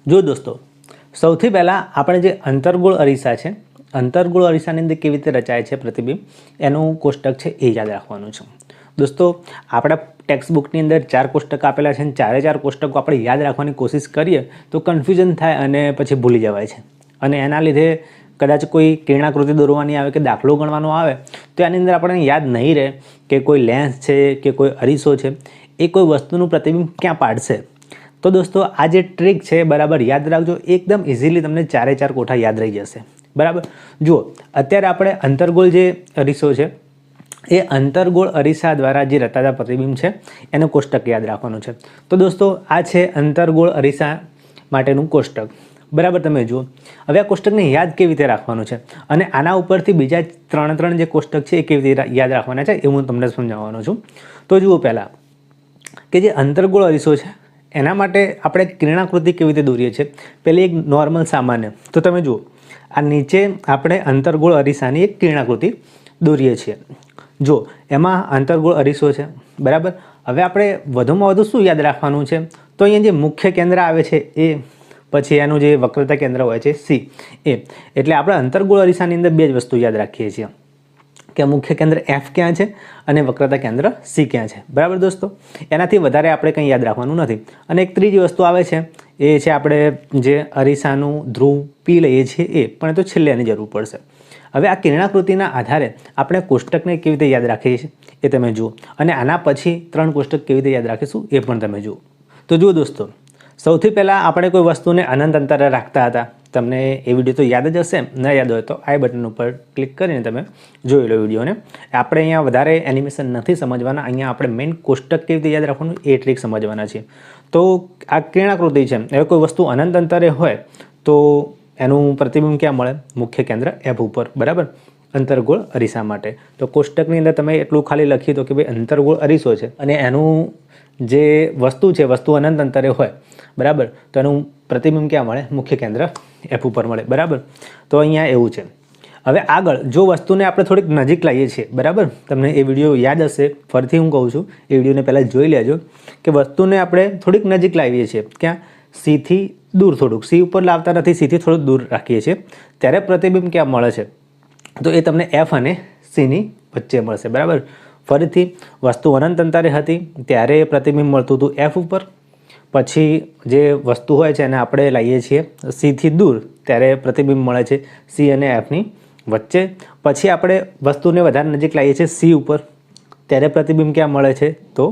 જો દોસ્તો, સૌથી પહેલાં આપણે જે અંતર્ગોળ અરીસા છે, અંતર્ગોળ અરીસાની અંદર કેવી રીતે રચાય છે પ્રતિબિંબ, એનું કોષ્ટક છે એ યાદ રાખવાનું છે. દોસ્તો, આપણા ટેક્સ્ટ બુકની અંદર 4 કોષ્ટક આપેલા છે અને 4 કોષ્ટકો આપણે યાદ રાખવાની કોશિશ કરીએ તો કન્ફ્યુઝન થાય અને પછી ભૂલી જવાય છે. અને એના લીધે કદાચ કોઈ કિરણાકૃતિ દોરવાની આવે કે દાખલો ગણવાનો આવે તો એની અંદર આપણને યાદ નહીં રહે કે કોઈ લેન્સ છે કે કોઈ અરીસો છે એ કોઈ વસ્તુનું પ્રતિબિંબ ક્યાં પાડશે. તો દોસ્તો, આ જે ટ્રીક છે બરાબર યાદ રાખજો, એકદમ ઇઝીલી તમને 4 કોઠા યાદ રહી જશે. બરાબર. જુઓ, અત્યારે આપણે અંતર્ગોળ જે અરીસો છે એ અંતર્ગોળ અરીસા દ્વારા જે રચાતા પ્રતિબિંબ છે એનું કોષ્ટક યાદ રાખવાનું છે. તો દોસ્તો, આ છે અંતર્ગોળ અરીસા માટેનું કોષ્ટક. બરાબર. તમે જુઓ, હવે આ કોષ્ટકને યાદ કેવી રીતે રાખવાનું છે અને આના ઉપરથી બીજા 3 જે કોષ્ટક છે એ કેવી રીતે યાદ રાખવાના છે એ હું તમને સમજાવવાનો છું. તો જુઓ, પહેલાં કે જે અંતર્ગોળ અરીસો છે એના માટે આપણે કિરણાકૃતિ કેવી રીતે દોરીએ છીએ. પહેલી એક નોર્મલ સામાન્ય. તો તમે જુઓ, આ નીચે આપણે અંતર્ગોળ અરીસાની એક કિરણાકૃતિ દોરીએ છીએ. જો એમાં અંતર્ગોળ અરીસો છે. બરાબર. હવે આપણે વધુમાં વધુ શું યાદ રાખવાનું છે, તો અહીંયા જે મુખ્ય કેન્દ્ર આવે છે એ, પછી એનું જે વક્રતા કેન્દ્ર હોય છે સી, એ. એટલે આપણે અંતર્ગોળ અરીસાની અંદર 2 જ વસ્તુ યાદ રાખીએ છીએ કે મુખ્ય કેન્દ્ર એફ ક્યાં છે અને વક્રતા કેન્દ્ર સી ક્યાં છે. બરાબર દોસ્તો, એનાથી વધારે આપણે કંઈ યાદ રાખવાનું નથી. અને એક ત્રીજી વસ્તુ આવે છે એ છે આપણે જે અરીસાનું ધ્રુવ પી લઈએ છીએ એ, પણ તો છેલ્લે એની જરૂર પડશે. હવે આ કિરણાકૃતિના આધારે આપણે કોષ્ટકને કેવી રીતે યાદ રાખીએ છીએ એ તમે જુઓ, અને આના પછી 3 કોષ્ટક કેવી રીતે યાદ રાખીશું એ પણ તમે જુઓ. તો જુઓ દોસ્તો, સૌથી પહેલાં આપણે કોઈ વસ્તુને અનંત અંતરે રાખતા હતા. તમને એ વિડીયો તો યાદ જ હશે, ન યાદ હોય તો આઈ બટન ઉપર ક્લિક કરીને તમે જોઈ લો વિડીયોને. આપણે અહીંયા વધારે એનિમેશન નથી સમજવાના, અહીંયા આપણે મેઇન કોષ્ટક કેવી રીતે યાદ રાખવાનું એ ટ્રીક સમજવાના છીએ. તો આ કિરણાકૃતિ છે, હવે કોઈ વસ્તુ અનંત અંતરે હોય તો એનું પ્રતિબિંબ ક્યાં મળે? મુખ્ય કેન્દ્ર એફ ઉપર. બરાબર. અંતર્ગોળ અરીસા માટે તો કોષ્ટકની અંદર તમે એટલું ખાલી લખી દો કે ભાઈ અંતર્ગોળ અરીસો છે અને એનું જે વસ્તુ છે, વસ્તુ અનંત અંતરે હોય. બરાબર. તો એનું પ્રતિબિંબ ક્યાં મળે? મુખ્ય કેન્દ્ર એફ ઉપર મળે. બરાબર. તો અહીંયા એવું છે. હવે આગળ જો વસ્તુને આપણે થોડીક નજીક લાવીએ છીએ. બરાબર. તમને એ વિડીયો યાદ હશે, ફરીથી હું કહું છું, એ વિડીયોને પહેલાં જોઈ લેજો કે વસ્તુને આપણે થોડીક નજીક લાવીએ છીએ. ક્યાં? સીથી દૂર થોડુંક. સી ઉપર લાવતા નથી, સીથી થોડુંક દૂર રાખીએ છીએ ત્યારે પ્રતિબિંબ ક્યાં મળે છે? તો એ તમને એફ અને સીની વચ્ચે મળશે. બરાબર. ફરીથી વસ્તુ અનંત અંતરે હતી ત્યારે પ્રતિબિંબ મળતું હતું એફ ઉપર. પછી જે વસ્તુ હોય છે એને આપણે લાવીએ છીએ સીથી દૂર ત્યારે પ્રતિબિંબ મળે છે સી અને એફની વચ્ચે. પછી આપણે વસ્તુને વધારે નજીક લાવીએ છીએ સી ઉપર ત્યારે પ્રતિબિંબ ક્યાં મળે છે? તો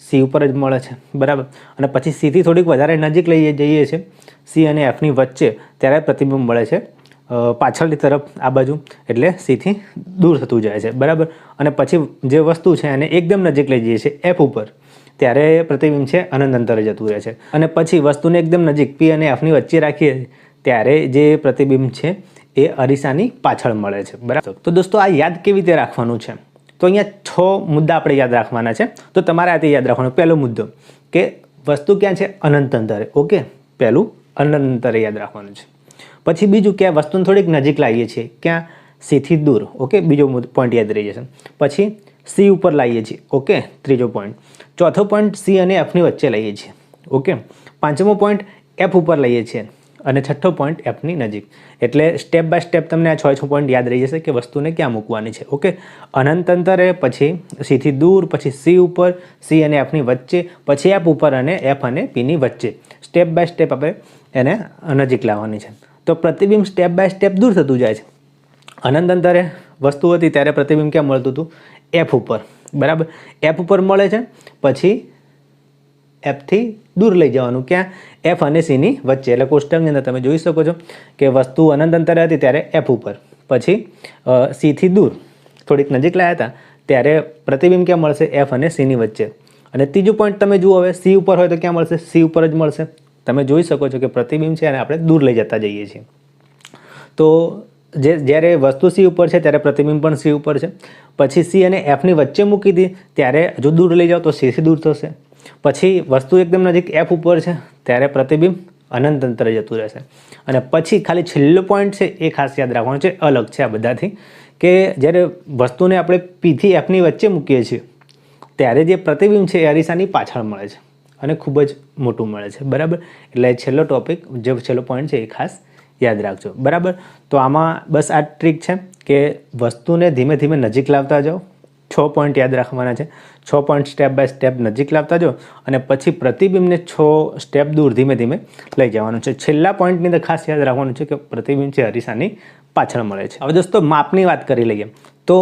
સી ઉપર જ મળે છે. બરાબર. અને પછી સીથી થોડીક વધારે નજીક લઈએ જઈએ છીએ સી અને એફની વચ્ચે ત્યારે પ્રતિબિંબ મળે છે પાછળની તરફ આ બાજુ, એટલે સીથી દૂર થતું જાય છે. બરાબર. અને પછી જે વસ્તુ છે એને એકદમ નજીક લઈ જઈએ છીએ એફ ઉપર ત્યારે પ્રતિબિંબ છે અનંત અંતરે જતું રહે છે. અને પછી વસ્તુને એકદમ નજીક પી અને એફની વચ્ચે રાખીએ ત્યારે જે પ્રતિબિંબ છે એ અરીસાની પાછળ મળે છે. બરાબર. તો દોસ્તો, આ યાદ કેવી રીતે રાખવાનું છે? તો અહીંયા 6 મુદ્દા આપણે યાદ રાખવાના છે. તો તમારે આ યાદ રાખવાનો. પહેલો મુદ્દો કે વસ્તુ ક્યાં છે? અનંત અંતરે. ઓકે. પહેલું અનંત અંતરે યાદ રાખવાનું છે. પછી બીજું કે વસ્તુને થોડીક નજીક લાવીએ છીએ. ક્યાં? સીથી દૂર. ઓકે. બીજો પોઈન્ટ યાદ રહી જશે. પછી સી ઉપર લાવીએ છીએ. ઓકે. ત્રીજો પોઈન્ટ. ચોથો પોઈન્ટ સી અને એફની વચ્ચે લઈએ છીએ. ઓકે. પાંચમો પોઈન્ટ એફ ઉપર લઈએ છીએ અને છઠ્ઠો પોઈન્ટ એફની નજીક. એટલે સ્ટેપ બાય સ્ટેપ તમને આ 6 પોઈન્ટ યાદ રહી જશે કે વસ્તુને ક્યાં મૂકવાની છે. ઓકે. અનંત અંતરે, પછી સીથી દૂર, પછી સી ઉપર, સી અને એફની વચ્ચે, પછી એફ ઉપર અને એફ અને પીની વચ્ચે. સ્ટેપ બાય સ્ટેપ આપણે એને નજીક લાવવાની છે. તો પ્રતિબિંબ સ્ટેપ બાય સ્ટેપ દૂર થતું જાય છે. અનંત અંતરે વસ્તુ હતી ત્યારે પ્રતિબિંબ ક્યાં મળતું હતું? એફ ઉપર. બરાબર. એફ ઉપર મળે છે. પછી એફથી દૂર લઈ જવાનું. ક્યાં? એફ અને સીની વચ્ચે. એટલે કોષ્ટકની અંદર તમે જોઈ શકો છો કે વસ્તુ અનંત અંતરે હતી ત્યારે એફ ઉપર, પછી સીથી દૂર થોડીક નજીક લાવ્યા હતા ત્યારે પ્રતિબિંબ ક્યાં મળશે? એફ અને સીની વચ્ચે. અને ત્રીજું પોઈન્ટ તમે જુઓ, હવે સી ઉપર હોય તો ક્યાં મળશે? સી ઉપર જ મળશે. તમે જોઈ શકો છો કે પ્રતિબિંબ છે અને આપણે દૂર લઈ જતા જઈએ છીએ. તો જ્યારે વસ્તુ સી ઉપર છે ત્યારે પ્રતિબિંબ પણ સી ઉપર છે. પછી સી અને એફની વચ્ચે મૂકી દી ત્યારે જો દૂર લઈ જાઓ તો સીથી દૂર થશે. પછી વસ્તુ એકદમ નજીક એફ ઉપર છે ત્યારે પ્રતિબિંબ અનંત અંતરે જતું રહેશે. અને પછી ખાલી છેલ્લો પોઈન્ટ છે એ ખાસ યાદ રાખવાનો છે, અલગ છે આ બધાથી, કે જ્યારે વસ્તુને આપણે પીથી એફની વચ્ચે મૂકીએ છીએ ત્યારે જે પ્રતિબિંબ છે એ અરીસાની પાછળ મળે છે. અને ખૂબ જ મોટું મળે છે, બરાબર. એટલે છેલ્લો ટોપિક, જે છેલ્લો પોઈન્ટ છે એ ખાસ યાદ રાખજો, બરાબર. તો આમાં બસ આ ટ્રીક છે કે વસ્તુને ધીમે ધીમે નજીક લાવતા જાઓ. 6 પોઈન્ટ યાદ રાખવાના છે. 6 પોઈન્ટ સ્ટેપ બાય સ્ટેપ નજીક લાવતા જાઓ અને પછી પ્રતિબિંબને 6 સ્ટેપ દૂર ધીમે ધીમે લઈ જવાનું છે. છેલ્લા પોઈન્ટની અંદર ખાસ યાદ રાખવાનું છે કે પ્રતિબિંબ છે અરીસાની પાછળ મળે છે. હવે દોસ્તો માપની વાત કરી લઈએ. તો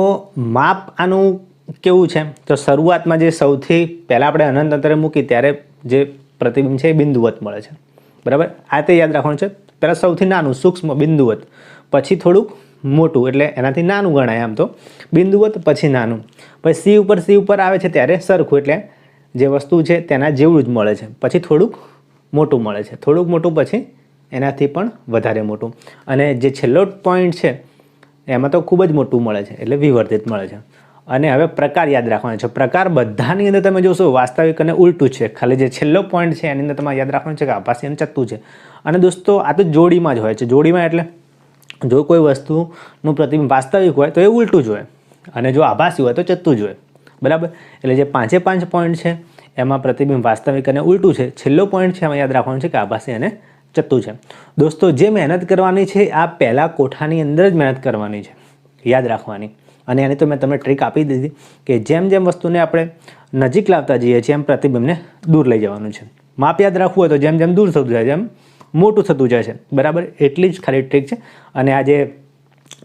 માપ આનું કેવું છે, તો શરૂઆતમાં જે સૌથી પહેલાં આપણે અનંત અંતરે મૂકી ત્યારે જે પ્રતિબિંબ છે એ બિંદુવત મળે છે, બરાબર. આ તે યાદ રાખવાનું છે. પહેલાં સૌથી નાનું સૂક્ષ્મ બિંદુવત, પછી થોડુંક મોટું એટલે એનાથી નાનું ગણાય આમ તો બિંદુવત, પછી નાનું, પછી સી ઉપર આવે છે ત્યારે સરખું એટલે જે વસ્તુ છે તેના જેવું જ મળે છે. પછી થોડુંક મોટું મળે છે, થોડુંક મોટું, પછી એનાથી પણ વધારે મોટું, અને જે છેલ્લો પોઈન્ટ છે એમાં તો ખૂબ જ મોટું મળે છે એટલે વિવર્ધિત મળે છે. અને હવે પ્રકાર યાદ રાખવાનો છે. પ્રકાર બધાની અંદર તમે જોશો વાસ્તવિક અને ઉલટું છે. ખાલી જે છેલ્લો પોઈન્ટ છે એની અંદર તમારે યાદ રાખવાનું છે કે આભાસી અને ચત્તુ છે. અને દોસ્તો આ તો જોડીમાં જ હોય છે. જોડીમાં એટલે જો કોઈ વસ્તુનું પ્રતિબિંબ વાસ્તવિક હોય તો એ ઉલટું જ હોય, અને જો આભાસી હોય તો ચત્તુ જ હોય, બરાબર. એટલે જે 5 પોઈન્ટ છે એમાં પ્રતિબિંબ વાસ્તવિક અને ઉલટું છે. છેલ્લો પોઈન્ટ છે એમાં યાદ રાખવાનું છે કે આભાસી અને ચત્તુ છે. દોસ્તો જે મહેનત કરવાની છે આ પહેલાં કોઠાની અંદર જ મહેનત કરવાની છે, યાદ રાખવાની. અને એની તો મેં તમને ટ્રીક આપી દીધી કે જેમ જેમ વસ્તુને આપણે નજીક લાવતા જઈએ છીએ એમ પ્રતિબિંબને દૂર લઈ જવાનું છે. માપ યાદ રાખવું હોય તો જેમ જેમ દૂર થતું જાય જેમ મોટું થતું જાય છે, બરાબર. એટલી જ ખાલી ટ્રીક છે. અને આ જે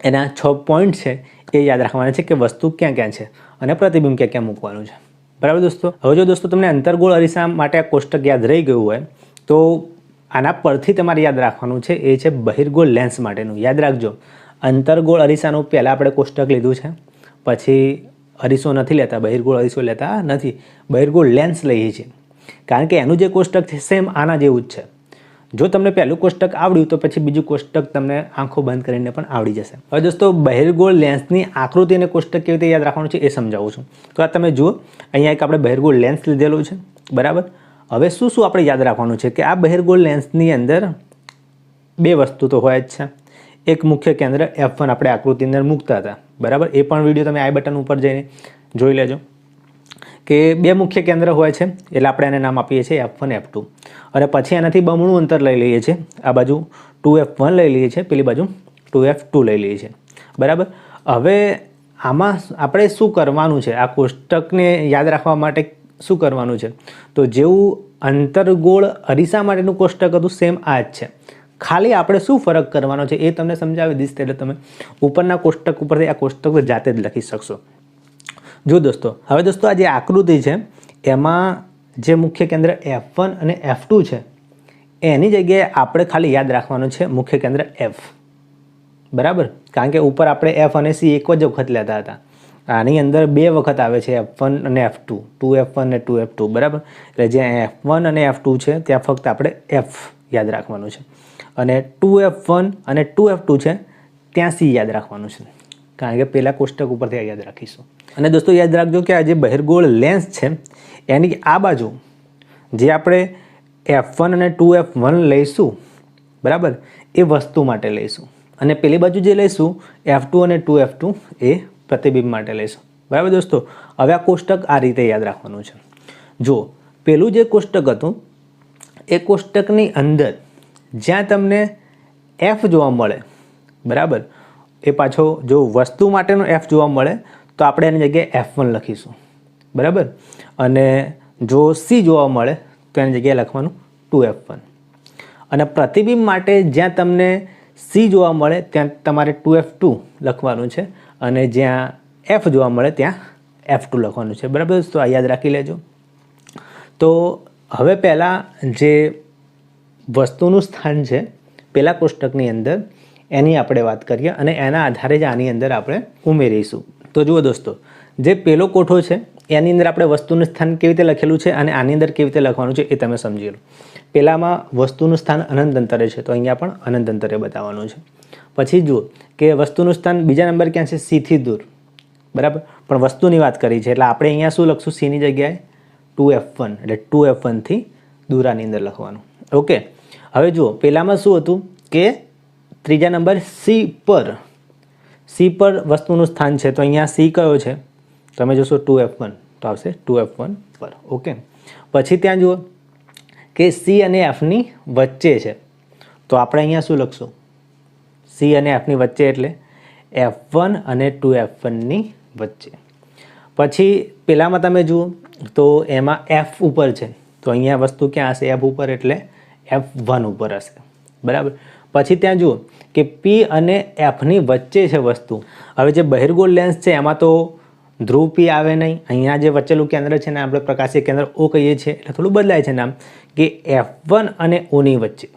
એના 6 પોઈન્ટ છે એ યાદ રાખવાના છે કે વસ્તુ ક્યાં ક્યાં છે અને પ્રતિબિંબ ક્યાં ક્યાં મૂકવાનું છે, બરાબર દોસ્તો. હવે જો દોસ્તો તમને અંતર્ગોળ અરીસા માટે આ કોષ્ટક યાદ રહી ગયું હોય તો આના પરથી તમારે યાદ રાખવાનું છે એ છે બહિર્ગોળ લેન્સ માટેનું. યાદ રાખજો, અંતર્ગોળ અરીસાનું પહેલાં આપણે કોષ્ટક લીધું છે, પછી અરીસો નથી લેતા, બહિર્ગોળ અરીસો લેતા નથી, બહિર્ગોળ લેન્સ લઈએ છીએ. કારણ કે એનું જે કોષ્ટક છે સેમ આના જેવું જ છે. જો તમને પહેલું કોષ્ટક આવડ્યું તો પછી બીજું કોષ્ટક તમને આંખો બંધ કરીને પણ આવડી જશે. હવે દોસ્તો બહિર્ગોળ લેન્સની આકૃતિ અને કોષ્ટક કેવી રીતે યાદ રાખવાનું છે એ સમજાવું છું. તો આ તમે જુઓ, અહીંયા એક આપણે બહિર્ગોળ લેન્સ લીધેલું છે, બરાબર. હવે શું શું આપણે યાદ રાખવાનું છે કે આ બહિર્ગોળ લેન્સની અંદર 2 વસ્તુ તો હોય જ છે. એક મુખ્ય કેન્દ્ર F1 આપણે આકૃતિ અંદર મૂકતા હતા, બરાબર. એ પણ વિડીયો તમે આઈ બટન ઉપર જઈને જોઈ લેજો કે 2 મુખ્ય કેન્દ્ર હોય છે એટલે આપણે એને નામ આપીએ છીએ F1 F2. અને પછી એનાથી બમણું અંતર લઈ લઈએ છીએ. આ બાજુ 2F1 લઈ લઈએ છીએ, પેલી બાજુ 2F2 લઈ લઈએ છીએ, બરાબર. હવે આમાં આપણે શું કરવાનું છે, આ કોષ્ટકને યાદ રાખવા માટે શું કરવાનું છે, તો જેવું અંતર્ગોળ અરીસા માટેનું કોષ્ટક હતું સેમ આ જ છે. ખાલી આપણે શું ફરક કરવાનો છે એ તમને સમજાવી દઈશ, એટલે તમે ઉપરના કોષ્ટક ઉપરથી આ કોષ્ટક જાતે જ લખી શકશો. જો દોસ્તો, હવે દોસ્તો આ જે આકૃતિ છે એમાં જે મુખ્ય કેન્દ્ર F1 અને F2 છે એની જગ્યાએ આપણે ખાલી યાદ રાખવાનું છે મુખ્ય કેન્દ્ર F, બરાબર. કારણ કે ઉપર આપણે F અને C એક જ વખત લેતા હતા, આની અંદર 2 વખત આવે છે F1 અને F2, 2F1 અને 2F2, બરાબર. એટલે જ્યાં F1 અને F2 છે ત્યાં ફક્ત આપણે F યાદ રાખવાનું છે, અને 2F1 અને 2F2 છે ત્યાં C યાદ રાખવાનું છે, કારણ કે પહેલાં કોષ્ટક ઉપરથી યાદ રાખીશું. અને દોસ્તો યાદ રાખજો કે આ જે બહિર્ગોળ લેન્સ છે એની આ બાજુ જે આપણે F1 અને 2F1 લઈશું, બરાબર, એ વસ્તુ માટે લઈશું, અને પેલી બાજુ જે લઈશું F2 અને 2F2 એ પ્રતિબિંબ માટે લઈશું, બરાબર દોસ્તો. હવે આ કોષ્ટક આ રીતે યાદ રાખવાનું છે. જો પેલું જે કોષ્ટક હતું એ કોષ્ટકની અંદર જ્યાં તમને F જોવા મળે, બરાબર, એ પાછો જો વસ્તુ માટેનો F જોવા મળે તો આપણે એની જગ્યાએ F1 લખીશું, બરાબર. અને જો C જોવા મળે તો એની જગ્યાએ લખવાનું 2F1. અને પ્રતિબિંબ માટે જ્યાં તમને C જોવા મળે ત્યાં તમારે 2F2 લખવાનું છે, અને જ્યાં F જોવા મળે ત્યાં F2 લખવાનું છે, બરાબર દોસ્તો. આ યાદ રાખી લેજો. તો હવે પહેલાં જે વસ્તુનું સ્થાન છે પહેલાં કોષ્ટકની અંદર એની આપણે વાત કરીએ, અને એના આધારે જ આની અંદર આપણે ઉમેરીશું. તો જુઓ દોસ્તો, જે પહેલો કોઠો છે એની અંદર આપણે વસ્તુનું સ્થાન કેવી રીતે લખેલું છે અને આની અંદર કેવી રીતે લખવાનું છે એ તમે સમજી લો. પહેલામાં વસ્તુનું સ્થાન અનંત અંતરે છે તો અહીંયા પણ અનંત અંતરે બતાવવાનું છે. પછી જુઓ કે વસ્તુનું સ્થાન બીજા નંબર ક્યાં છે, C થી દૂર, બરાબર. પણ વસ્તુની વાત કરી છે એટલે આપણે અહીંયા શું લખશું, C ની જગ્યાએ 2F1, એટલે 2F1 થી દૂર આની અંદર લખવાનું, ઓકે. હવે જુઓ પહેલામાં શું હતું કે ત્રીજા નંબર C પર વસ્તુનું સ્થાન છે, તો અહીંયા C કયો છે, તમે જોશો 2F1 તો આવશે 2F1 પર, ઓકે. પછી ત્યાં જુઓ કે સી અને એફની વચ્ચે છે, તો આપણે અહીંયા શું લખશું? સી અને એફની વચ્ચે એટલે F1 અને 2F1ની વચ્ચે. પછી પેલામાં તમે જુઓ તો એમાં એફ ઉપર છે, તો અહીંયા વસ્તુ ક્યાં હશે? એફ ઉપર એટલે F1 ઉપર હશે, બરાબર. પછી ત્યાં જુઓ કે પી અને એફની વચ્ચે છે વસ્તુ. હવે જે બહિર્ગોળ લેન્સ છે એમાં તો ધ્રુવ પી આવે નહીં. અહીંયા જે વચ્ચેલું કેન્દ્ર છે ને આપણે પ્રકાશીય કેન્દ્ર O કહીએ છીએ, એટલે થોડું બદલાય છે નામ, કે F1 અને Oની વચ્ચે,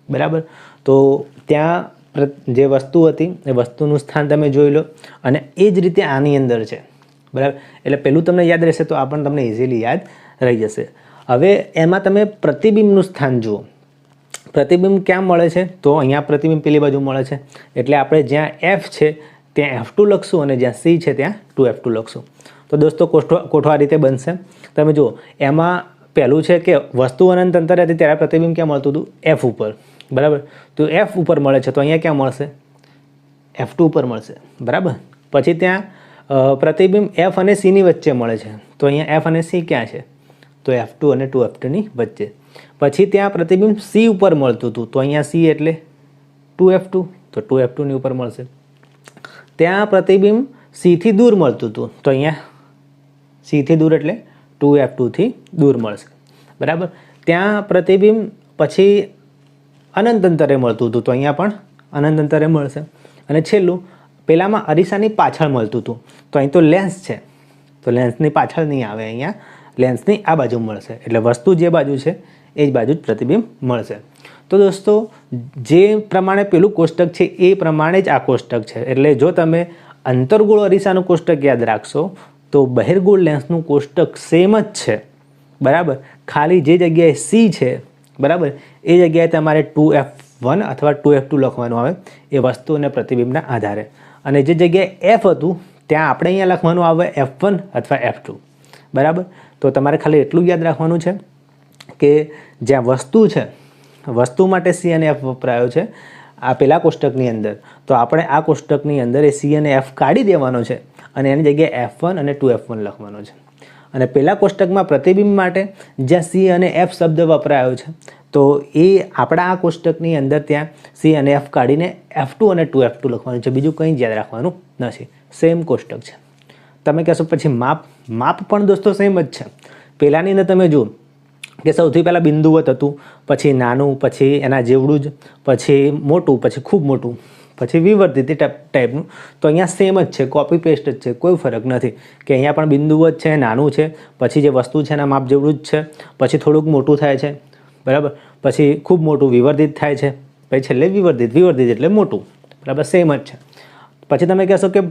બરાબર. તો ત્યાં જે વસ્તુ હતી એ વસ્તુનું સ્થાન તમે જોઈ લો, અને એ જ રીતે આની અંદર છે, બરાબર. એટલે પેલું તમને યાદ રહેશે તો આ પણ તમને ઇઝીલી યાદ રહી જશે. હવે એમાં તમે પ્રતિબિંબનું સ્થાન જુઓ. પ્રતિબિંબ ક્યાં મળે છે? તો અહીંયા પ્રતિબિંબ પેલી બાજુ મળે છે, એટલે આપણે જ્યાં F છે ત્યાં F2 લખશું અને જ્યાં C છે ત્યાં 2F2 લખશું. તો દોસ્તો કોઠો આ રીતે બનશે. તમે જુઓ એમાં પહેલું છે કે વસ્તુ અનંત અંતરે હતી ત્યારે પ્રતિબિંબ ક્યાં મળતું હતું? F ઉપર, બરાબર. તો F ઉપર મળે છે, તો અહીંયા ક્યાં મળશે? F2 ઉપર મળશે, બરાબર. પછી ત્યાં પ્રતિબિંબ F અને Cની વચ્ચે મળે છે, તો અહીંયા F અને C ક્યાં છે? તો F2 અને 2F2ની વચ્ચે. પછી ત્યાં પ્રતિબિંબ C ઉપર મળતું હતું, તો અહીંયા C એટલે 2F2, તો 2F2ની ઉપર મળશે. ત્યાં પ્રતિબિંબ C થી દૂર મળતું હતું, તો અહીંયા C થી દૂર એટલે 2F2થી દૂર મળશે, બરાબર. ત્યાં પ્રતિબિંબ પછી અનંત અંતરે મળતું હતું, તો અહીંયા પણ અનંત અંતરે મળશે. અને છેલ્લું પેલામાં અરીસાની પાછળ મળતું હતું, તો અહીં તો લેન્સ છે, તો લેન્સની પાછળ નહીં આવે, અહીંયા લેન્સની આ બાજુ મળશે. એટલે વસ્તુ જે બાજુ છે એ જ બાજુ જ પ્રતિબિંબ મળશે. તો દોસ્તો જે પ્રમાણે પેલું કોષ્ટક છે એ પ્રમાણે જ આ કોષ્ટક છે. એટલે જો તમે અંતર્ગોળ અરીસાનું કોષ્ટક યાદ રાખશો તો બહિર્ગોળ લેન્સનું કોષ્ટક સેમ જ છે, બરાબર. ખાલી જે જગ્યાએ C છે, બરાબર, એ જગ્યાએ તમારે 2F1 અથવા 2F2 લખવાનું આવે એ વસ્તુ અને પ્રતિબિંબના આધારે. અને જે જગ્યાએ F હતું ત્યાં આપણે અહીંયા લખવાનું આવે F1 અથવા F2, બરાબર. તો તમારે ખાલી એટલું યાદ રાખવાનું છે કે જ્યાં વસ્તુ છે, વસ્તુ માટે C અને F વપરાયો છે આ પેલા કોષ્ટકની અંદર, તો આપણે આ કોષ્ટકની અંદર એ C અને F કાઢી દેવાનો છે અને એની જગ્યાએ F1 અને 2F1 લખવાનો છે. અને પેલા કોષ્ટકમાં પ્રતિબિંબ માટે જ્યાં C અને F શબ્દ વપરાયો છે, તો એ આપણા આ કોષ્ટકની અંદર ત્યાં C અને F કાઢીને F2 અને 2F2 લખવાનું છે. બીજું કંઈ જ યાદ રાખવાનું નથી, સેમ કોષ્ટક છે. તમે કહેશો પછી માપ પણ દોસ્તો સેમ જ છે. પહેલાંની અંદર તમે જુઓ કે સૌથી પહેલાં બિંદુવત હતું, પછી નાનું, પછી એના જેવડું જ, પછી મોટું, પછી ખૂબ મોટું, પછી વિવર્ધિત ટાઈપનું. તો અહીંયા સેમ જ છે, કોપી પેસ્ટ જ છે, કોઈ ફરક નથી કે અહીંયા પણ બિંદુવત છે, નાનું છે, પછી જે વસ્તુ છે એના માપ જેવડું જ છે, પછી થોડુંક મોટું થાય છે, બરાબર, પછી ખૂબ મોટું વિવર્ધિત થાય છે, પછી છેલ્લે વિવર્ધિત એટલે મોટું, બરાબર, સેમ જ છે. પછી તમે કહેશો કે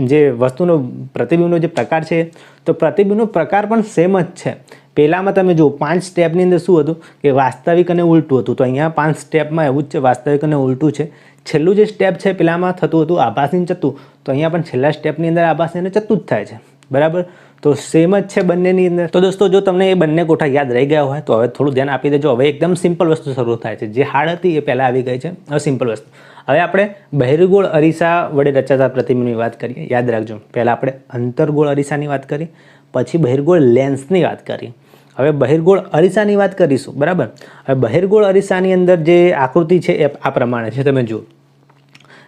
જે વસ્તુનો પ્રતિબિંબનો જે પ્રકાર છે તો પ્રતિબિંબનો પ્રકાર પણ સેમ જ છે. પહેલામાં તમે જુઓ 5 સ્ટેપની અંદર શું હતું કે વાસ્તવિક અને ઉલટું હતું, તો અહીંયા 5 સ્ટેપમાં એવું જ છે, વાસ્તવિક અને ઉલટું છે. છેલ્લું જે સ્ટેપ છે પેલામાં થતું હતું આભાસી ચત્તુ, તો અહીંયા પણ છેલ્લા સ્ટેપની અંદર આભાસી અને ચત્તુ જ થાય છે, બરાબર. તો સેમ જ છે બંનેની અંદર. તો દોસ્તો જો તમને એ બંને કોઠા યાદ રહી ગયા હોય તો હવે થોડું ધ્યાન આપી દેજો. હવે એકદમ સિમ્પલ વસ્તુ શરૂ થાય છે, જે હાર્ડ હતી એ પહેલાં આવી ગઈ છે, હવે સિમ્પલ વસ્તુ. હવે આપણે બહિર્ગોળ અરીસા વડે રચાતા પ્રતિબિંબની વાત કરીએ. યાદ રાખજો, પહેલાં આપણે અંતર્ગોળ અરીસાની વાત કરી, પછી બહિર્ગોળ લેન્સની વાત કરી, હવે બહિર્ગોળ અરીસાની વાત કરીશું, બરાબર. હવે બહિર્ગોળ અરીસાની અંદર જે આકૃતિ છે એ આ પ્રમાણે છે. તમે જુઓ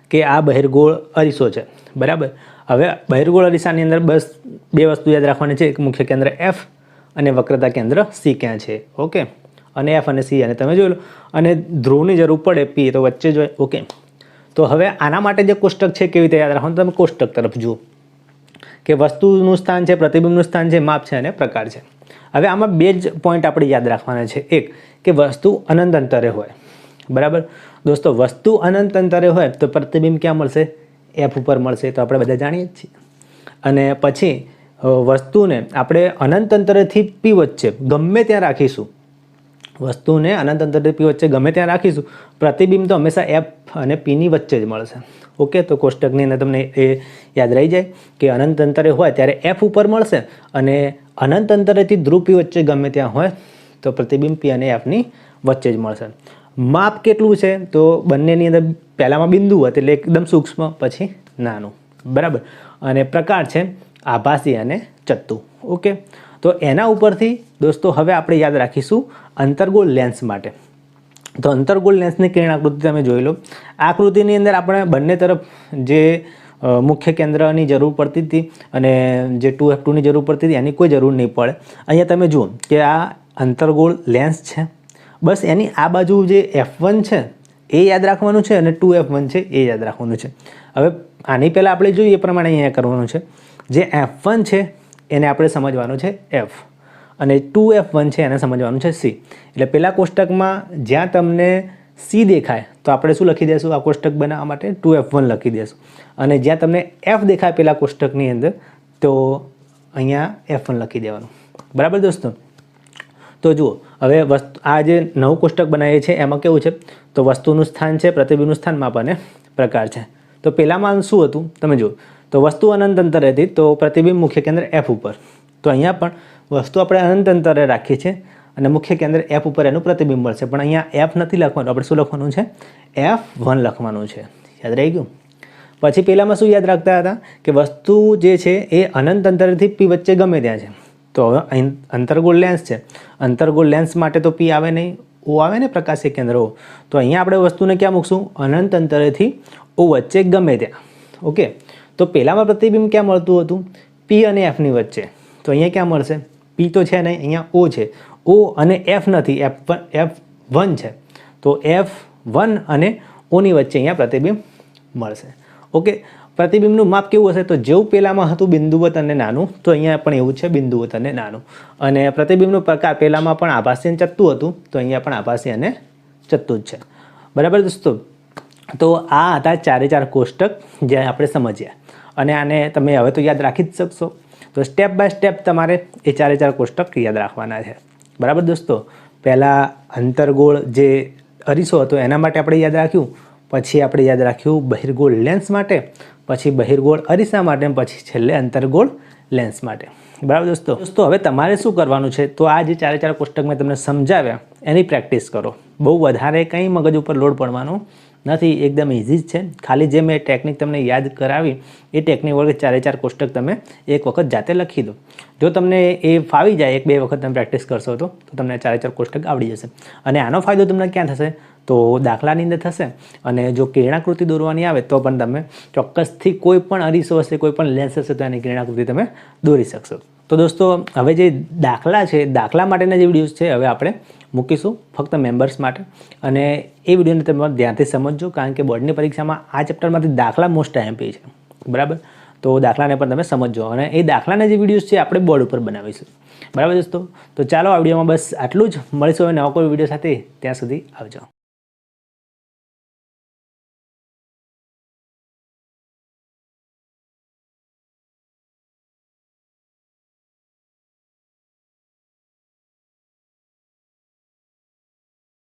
કે આ બહિર્ગોળ અરીસો છે, બરાબર. હવે બહિર્ગોળ અરીસાની અંદર બસ બે વસ્તુ યાદ રાખવાની છે, એક મુખ્ય કેન્દ્ર F અને વક્રતા કેન્દ્ર C ક્યાં છે, ઓકે. અને F અને C અને તમે જોઈ લો, અને ધ્રુવની જરૂર પડે P તો વચ્ચે જ હોય, ઓકે. તો હવે આના માટે જે કોષ્ટક છે કેવી રીતે યાદ રાખવાનું? તમે કોષ્ટક તરફ જુઓ કે વસ્તુનું સ્થાન છે, પ્રતિબિંબનું સ્થાન છે, માપ છે અને પ્રકાર છે. હવે આમાં બે જ પોઈન્ટ આપણે યાદ રાખવાના છે. એક કે વસ્તુ અનંત અંતરે હોય, બરાબર. દોસ્તો વસ્તુ અનંત અંતરે હોય તો પ્રતિબિંબ ક્યાં મળશે? F ઉપર મળશે, તો આપણે બધા જાણીએ જ છીએ. અને પછી વસ્તુને આપણે અનંત અંતરેથી P વચ્ચે ગમે ત્યાં રાખીશું, વસ્તુને અનંત અંતરેથી P વચ્ચે ગમે ત્યાં રાખીશું, પ્રતિબિંબ તો હંમેશા F અને Pની વચ્ચે જ મળશે, ઓકે. તો કોષ્ટકની અંદર તમને એ યાદ રહી જાય કે અનંત અંતરે હોય ત્યારે F ઉપર મળશે, અને અનંત અંતરેથી ધ્રુવ P વચ્ચે ગમે ત્યાં હોય તો પ્રતિબિંબ P અને Fની વચ્ચે જ મળશે. માપ કેટલું છે? તો બંનેની અંદર પહેલામાં બિંદુવત એટલે એકદમ સૂક્ષ્મ, પછી નાનું, બરાબર. અને પ્રકાર છે આભાસી અને ચત્તુ, ઓકે. તો એના ઉપરથી દોસ્તો હવે આપણે યાદ રાખીશું અંતર્ગોળ લેન્સ માટે. તો અંતર્ગોળ લેન્સની કિરણ આકૃતિ તમે જોઈ લો. આ આકૃતિની અંદર આપણે બંને તરફ જે મુખ્ય કેન્દ્રની જરૂર પડતી હતી અને જે 2f2ની જરૂર પડતી હતી એની કોઈ જરૂર નહીં પડે. અહીંયા તમે જુઓ કે આ અંતર્ગોળ લેન્સ છે, બસ એની આ બાજુ જે f1 છે એ યાદ રાખવાનું છે અને 2f1 છે એ યાદ રાખવાનું છે. હવે આની પહેલાં આપણે જોઈએ એ પ્રમાણે અહીંયા કરવાનું છે. જે f1 છે એને આપણે સમજવાનું છે f અને 2f1 છે એને સમજવાનું છે c. એટલે પહેલા કોષ્ટકમાં જ્યાં તમને c દેખાય તો આપણે શું લખી દઈશું? આ કોષ્ટક બનાવવા માટે 2f1 લખી દઈશું. અને જ્યાં તમને f દેખાય પહેલા કોષ્ટકની અંદર તો અહીંયા f1 લખી દેવાનું. બરાબર દોસ્તો? તો જુઓ હવે આ જે નવું કોષ્ટક બનાવીએ છીએ એમાં કેવું છે? તો વસ્તુનું સ્થાન છે, પ્રતિબિંબનું સ્થાન, માપ અને પ્રકાર છે. તો પહેલામાં શું હતું તમે જુઓ, તો વસ્તુ અનંત અંતરે હતી તો પ્રતિબિંબ મુખ્ય કેન્દ્ર f ઉપર. તો અહીંયા પણ વસ્તુ આપણે અનંત અંતરે રાખીએ છીએ અને મુખ્ય કેન્દ્ર f ઉપર એનું પ્રતિબિંબ મળશે. પણ અહીંયા f નથી લખવાનું, આપણે શું લખવાનું છે? f1 લખવાનું છે. યાદ રહી ગયું? પછી પહેલામાં શું યાદ રાખતા હતા કે વસ્તુ જે છે એ અનંત અંતરેથી p વચ્ચે ગમે ત્યાં છે. તો હવે અંતર્ગોળ લેન્સ છે, અંતર્ગોળ લેન્સ માટે તો p આવે નહીં, o આવે ને, પ્રકાશીય કેન્દ્ર o. તો અહીંયા આપણે વસ્તુને ક્યાં મૂકશું? અનંત અંતરેથી o વચ્ચે ગમે ત્યાં. ઓકે, તો પહેલામાં પ્રતિબિંબ ક્યાં મળતું હતું? p અને f ની વચ્ચે. તો અહીંયા ક્યાં મળશે? p તો છે નહીં, અહીંયા o છે. o અને f નથી, f1 છે. તો f1 અને o ની વચ્ચે અહીંયા પ્રતિબિંબ મળશે. ઓકે, પ્રતિબિંબનું માપ કેવું હશે? તો જેવું પહેલામાં હતું બિંદુવત અને નાનું, તો અહીંયા પણ એવું છે બિંદુવત અને નાનું. અને પ્રતિબિંબનો પ્રકાર પહેલામાં પણ આભાસી અને ચત્તુ હતું, તો અહીંયા પણ આભાસી અને ચત્તુ જ છે. બરાબર દોસ્તો? તો આ હતા 4 કોષ્ટક જે આપણે સમજ્યા અને આને તમે હવે તો યાદ રાખી જ શકશો. તો સ્ટેપ બાય સ્ટેપ તમારે એ 4 કોષ્ટક યાદ રાખવાના છે. બરાબર દોસ્તો? પહેલાં અંતર્ગોળ જે અરીસો હતો એના માટે આપણે યાદ રાખ્યું, પછી આપણે યાદ રાખ્યું બહિર્ગોળ લેન્સ માટે, પછી બહિર્ગોળ અરીસા માટે, પછી છેલ્લે અંતર્ગોળ લેન્સ માટે. બરાબર દોસ્તો? હવે તમારે શું કરવાનું છે? તો આ જે 4 કોષ્ટક મેં તમને સમજાવ્યા એની પ્રેક્ટિસ કરો. બહુ વધારે કંઈ મગજ ઉપર લોડ પડવાનું નથી, એકદમ ઇઝી જ છે. ખાલી જે મેં ટેકનિક તમને યાદ કરાવી એ ટેકનિક વડે 4 કોષ્ટક તમે એક વખત જાતે લખી દો. જો તમને એ ફાવી જાય, 1-2 વખત તમે પ્રેક્ટિસ કરશો તો તમને 4 કોષ્ટક આવડી જશે. અને આનો ફાયદો તમને ક્યાં થશે? તો દાખલાની અંદર થશે. અને જો કિરણાકૃતિ દોરવાની આવે તો પણ તમે ચોક્કસથી કોઈ પણ અરીસો હશે, કોઈ પણ લેન્સ હશે તો એની કિરણાકૃતિ તમે દોરી શકશો. તો દોસ્તો હવે જે દાખલા છે, દાખલા માટેના જે વિડીયોઝ છે હવે આપણે મૂકીશું ફક્ત મેમ્બર્સ માટે. અને એ વિડીયોને તમે ધ્યાનથી સમજજો, કારણ કે બોર્ડની પરીક્ષામાં આ ચેપ્ટરમાંથી દાખલા મોસ્ટ આઈએમપી છે. બરાબર? તો દાખલાને પણ તમે સમજજો અને એ દાખલાના જે વિડીયોઝ છે આપણે બોર્ડ ઉપર બનાવીશું. બરાબર દોસ્તો? તો ચાલો આ વિડીયોમાં બસ આટલું જ. મળીશું હવે નવા કોઈ વિડીયો સાથે. ત્યાં સુધી આવજો.